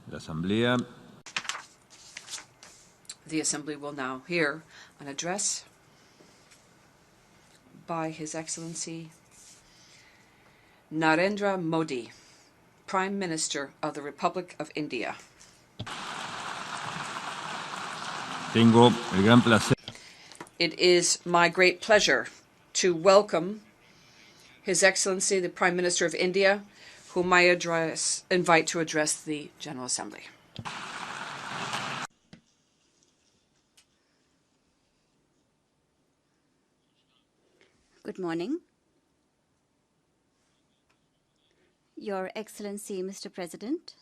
La Asamblea. The Assembly will now hear an address by His Excellency Narendra Modi, Prime Minister of the Republic of India. Tengo el gran placer. It is my great pleasure to welcome His Excellency the Prime Minister of India, whom I invite to address the General Assembly. Good morning. Your Excellency, Mr. President,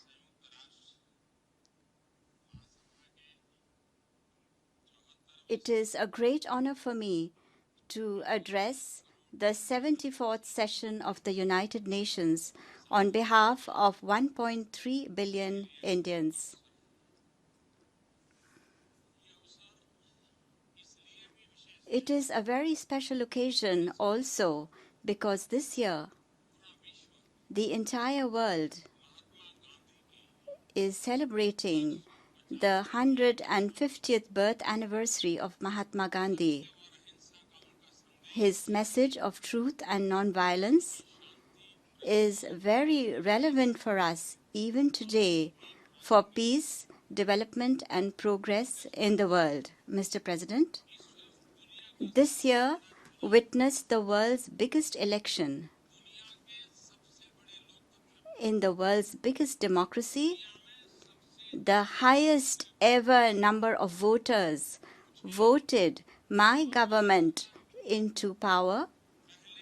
it is a great honor for me to address the 74th session of the United Nations on behalf of 1.3 billion Indians. It is a very special occasion also because this year the entire world is celebrating the 150th birth anniversary of Mahatma Gandhi. His message of truth and nonviolence is very relevant for us even today for peace, development, and progress in the world. Mr. President, this year witnessed the world's biggest election. In the world's biggest democracy, the highest ever number of voters voted my government into power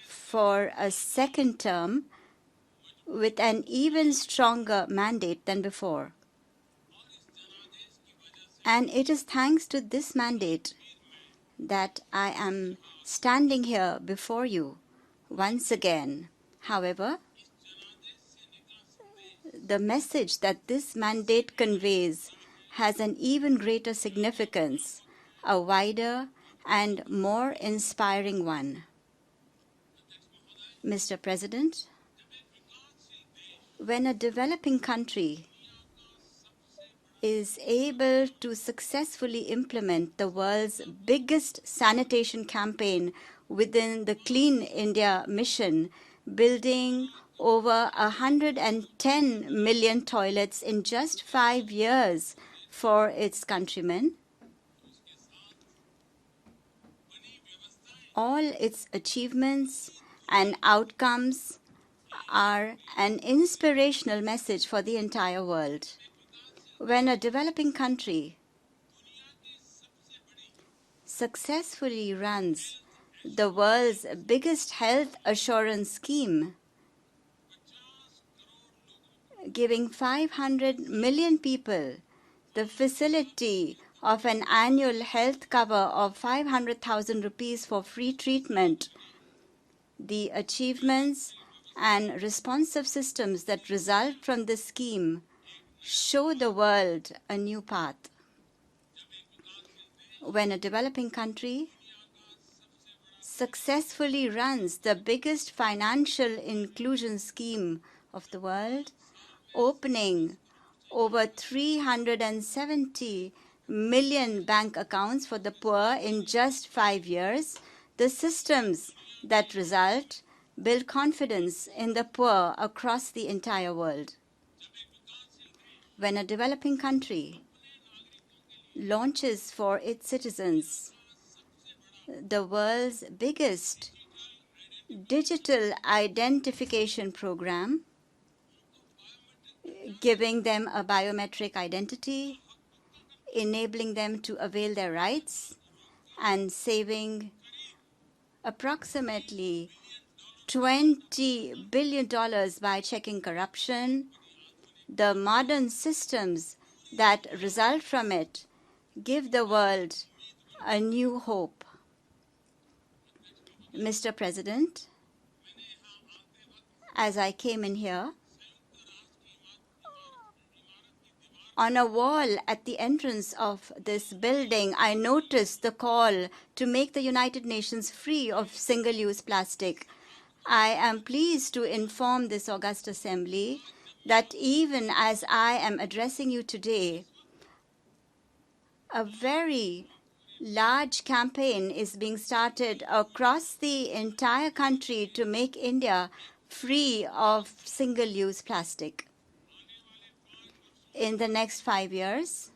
for a second term with an even stronger mandate than before. And it is thanks to this mandate that I am standing here before you once again. However, the message that this mandate conveys has an even greater significance, a wider and more inspiring one. Mr. President, when a developing country is able to successfully implement the world's biggest sanitation campaign within the Clean India mission, building over 110 million toilets in just 5 years for its countrymen, all its achievements and outcomes are an inspirational message for the entire world. When a developing country successfully runs the world's biggest health assurance scheme, giving 500 million people the facility of an annual health cover of 500,000 rupees for free treatment, the achievements and responsive systems that result from this scheme show the world a new path. When a developing country successfully runs the biggest financial inclusion scheme of the world, opening over 370 million bank accounts for the poor in just 5 years, the systems that result build confidence in the poor across the entire world. When a developing country launches for its citizens the world's biggest digital identification program, giving them a biometric identity, enabling them to avail their rights, and saving approximately $20 billion by checking corruption, the modern systems that result from it give the world a new hope. Mr. President, as I came in here, on a wall at the entrance of this building, I noticed the call to make the United Nations free of single-use plastic. I am pleased to inform this august assembly that even as I am addressing you today, a very large campaign is being started across the entire country to make India free of single-use plastic. In the next 5 years,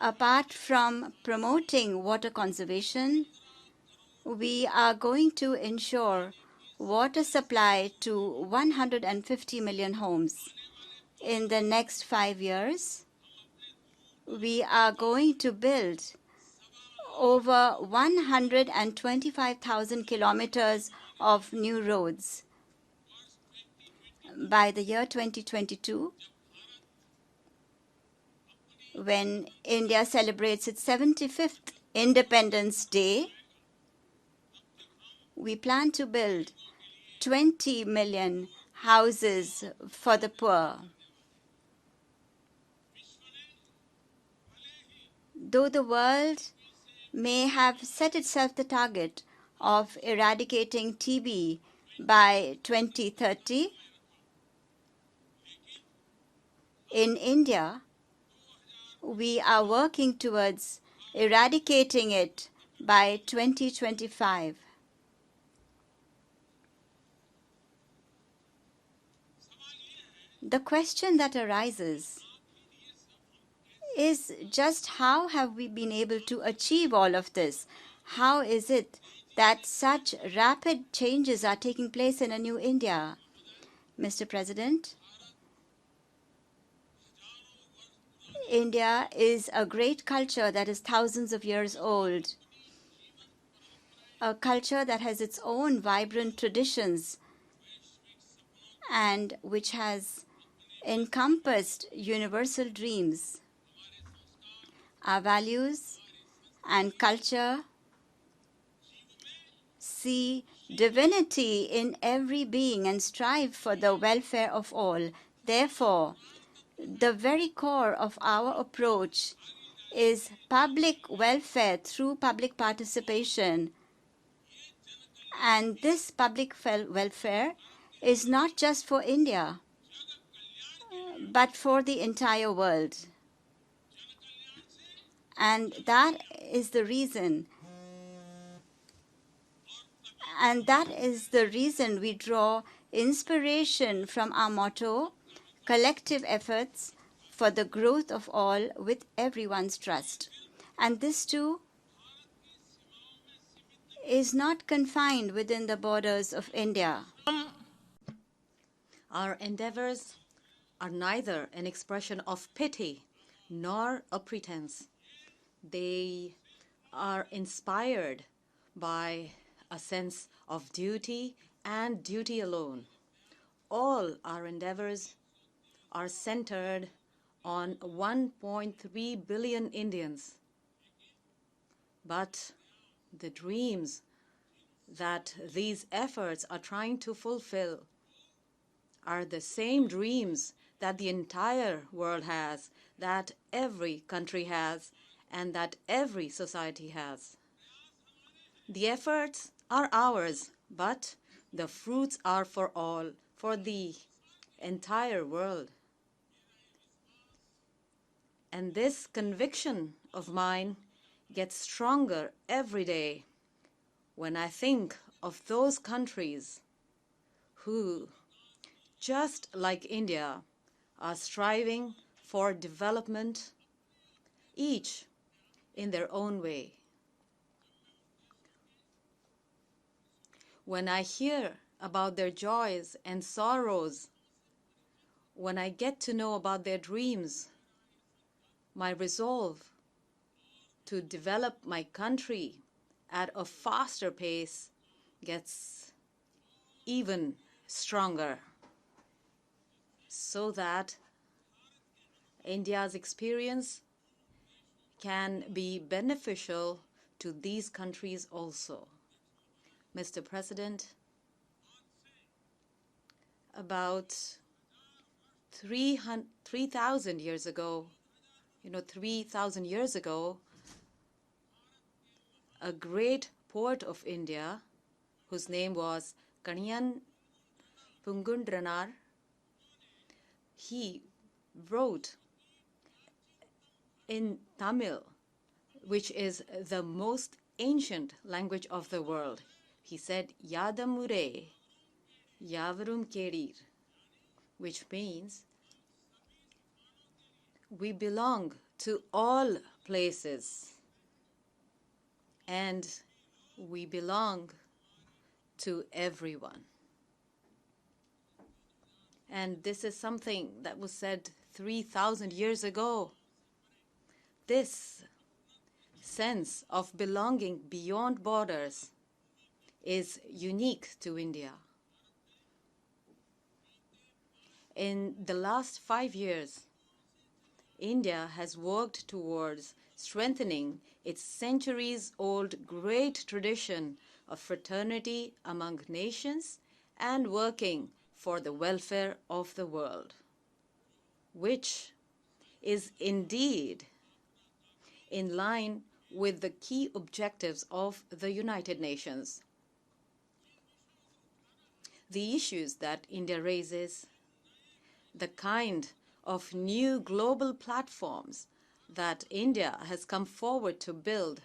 apart from promoting water conservation, we are going to ensure water supply to 150 million homes. In the next 5 years, we are going to build over 125,000 kilometers of new roads. By the year 2022, when India celebrates its 75th Independence Day, we plan to build 20 million houses for the poor. Though the world may have set itself the target of eradicating TB by 2030, in India, we are working towards eradicating it by 2025. The question that arises is just how have we been able to achieve all of this? How is it that such rapid changes are taking place in a new India? Mr. President, India is a great culture that is thousands of years old, a culture that has its own vibrant traditions and which has encompassed universal dreams. Our values and culture see divinity in every being and strive for the welfare of all. Therefore, the very core of our approach is public welfare through public participation. And this public welfare is not just for India, but for the entire world. And that is the reason. We draw inspiration from our motto, collective efforts for the growth of all with everyone's trust. And this too is not confined within the borders of India. Our endeavors are neither an expression of pity nor a pretense. They are inspired by a sense of duty and duty alone. All our endeavors are centered on 1.3 billion Indians. But the dreams that these efforts are trying to fulfill are the same dreams that the entire world has, that every country has, and that every society has. The efforts are ours, but the fruits are for all, for the entire world. And this conviction of mine gets stronger every day when I think of those countries who, just like India, are striving for development, each in their own way. When I hear about their joys and sorrows, when I get to know about their dreams, my resolve to develop my country at a faster pace gets even stronger, so that India's experience can be beneficial to these countries also. Mr. President, about 3,000 years ago, 3,000 years ago, a great poet of India whose name was Kaniyan Pungundranar. He wrote in Tamil, which is the most ancient language of the world. He said, Yadamure Yavarum Kerir, which means we belong to all places and we belong to everyone. And this is something that was said 3,000 years ago. This sense of belonging beyond borders is unique to India. In the last 5 years, India has worked towards strengthening its centuries-old great tradition of fraternity among nations and working for the welfare of the world, which is indeed in line with the key objectives of the United Nations. The issues that India raises, the kind of new global platforms that India has come forward to build,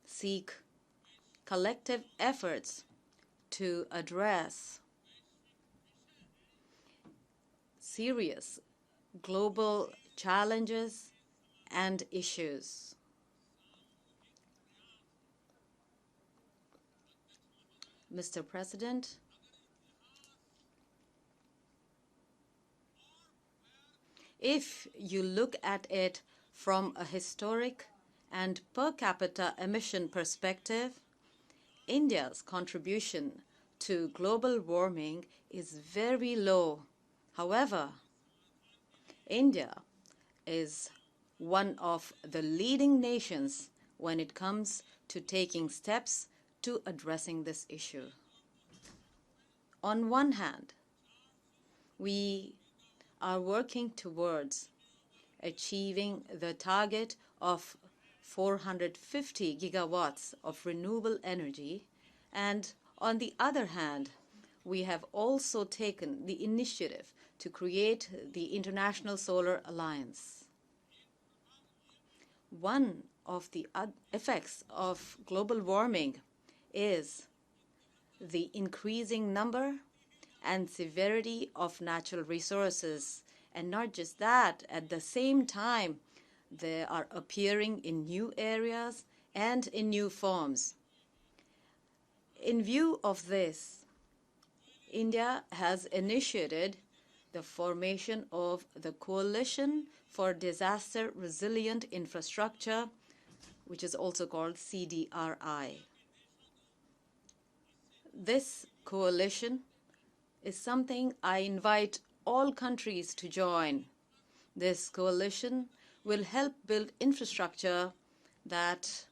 seek collective efforts to address serious global challenges and issues. Mr. President, if you look at it from a historic and per capita emission perspective, India's contribution to global warming is very low. However, India is one of the leading nations when it comes to taking steps to addressing this issue. On one hand, we are working towards achieving the target of 450 gigawatts of renewable energy, and on the other hand, we have also taken the initiative to create the International Solar Alliance. One of the effects of global warming is the increasing number and severity of natural resources. And not just that, at the same time, they are appearing in new areas and in new forms. In view of this, India has initiated the formation of the Coalition for Disaster Resilient Infrastructure, which is also called CDRI. This coalition is something I invite all countries to join. This coalition will help build infrastructure that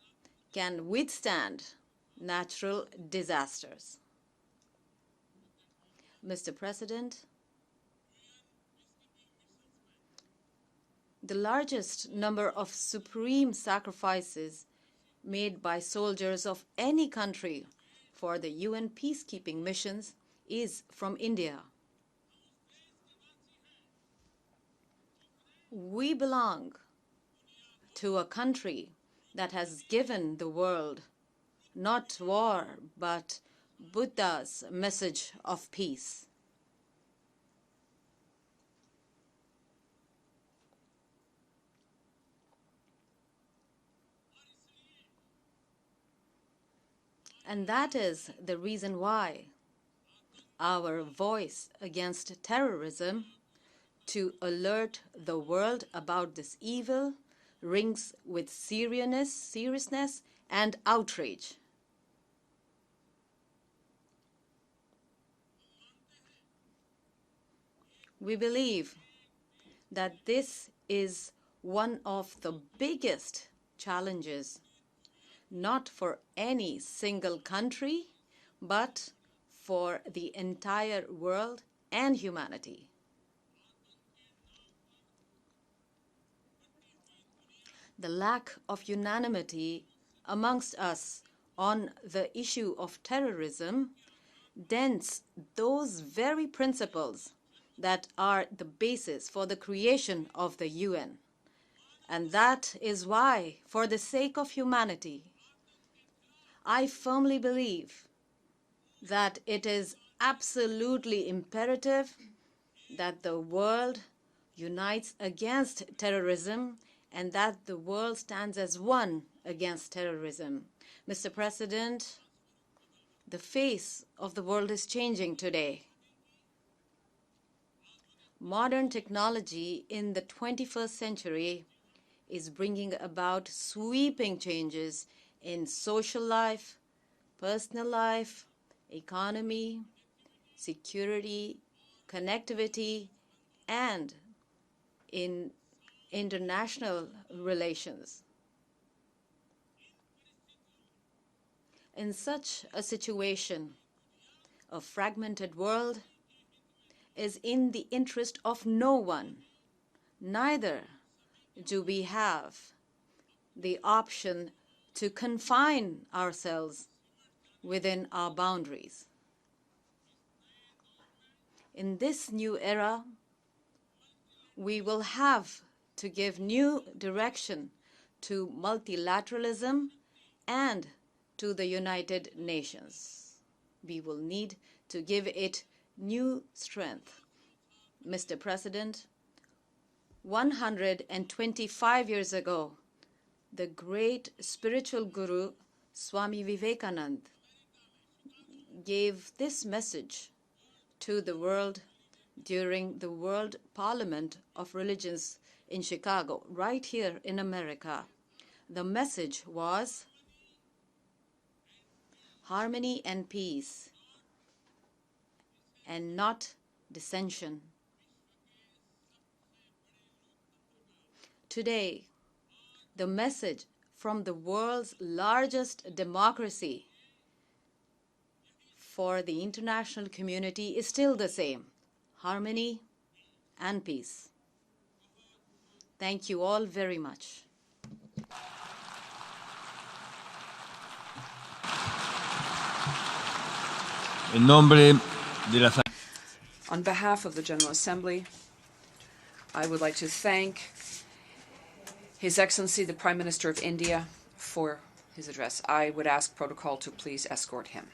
can withstand natural disasters. Mr. President, the largest number of supreme sacrifices made by soldiers of any country for the UN peacekeeping missions is from India. We belong to a country that has given the world not war, but Buddha's message of peace. And that is the reason why our voice against terrorism, to alert the world about this evil, rings with seriousness and outrage. We believe that this is one of the biggest challenges, not for any single country, but for the entire world and humanity. The lack of unanimity amongst us on the issue of terrorism dents those very principles that are the basis for the creation of the UN. And that is why, for the sake of humanity, I firmly believe that it is absolutely imperative that the world unites against terrorism and that the world stands as one against terrorism. Mr. President, the face of the world is changing today. Modern technology in the 21st century is bringing about sweeping changes in social life, personal life, economy, security, connectivity, and in international relations. In such a situation, a fragmented world is in the interest of no one. Neither do we have the option to confine ourselves within our boundaries. In this new era, we will have to give new direction to multilateralism and to the United Nations. We will need to give it new strength. Mr. President, 125 years ago, the great spiritual guru Swami Vivekananda gave this message to the world during the World Parliament of Religions in Chicago, right here in America. The message was harmony and peace, and not dissension. Today, the message from the world's largest democracy for the international community is still the same: harmony and peace. Thank you all very much. En nombre de la On behalf of the General Assembly, I would like to thank His Excellency the Prime Minister of India for his address. I would ask protocol to please escort him.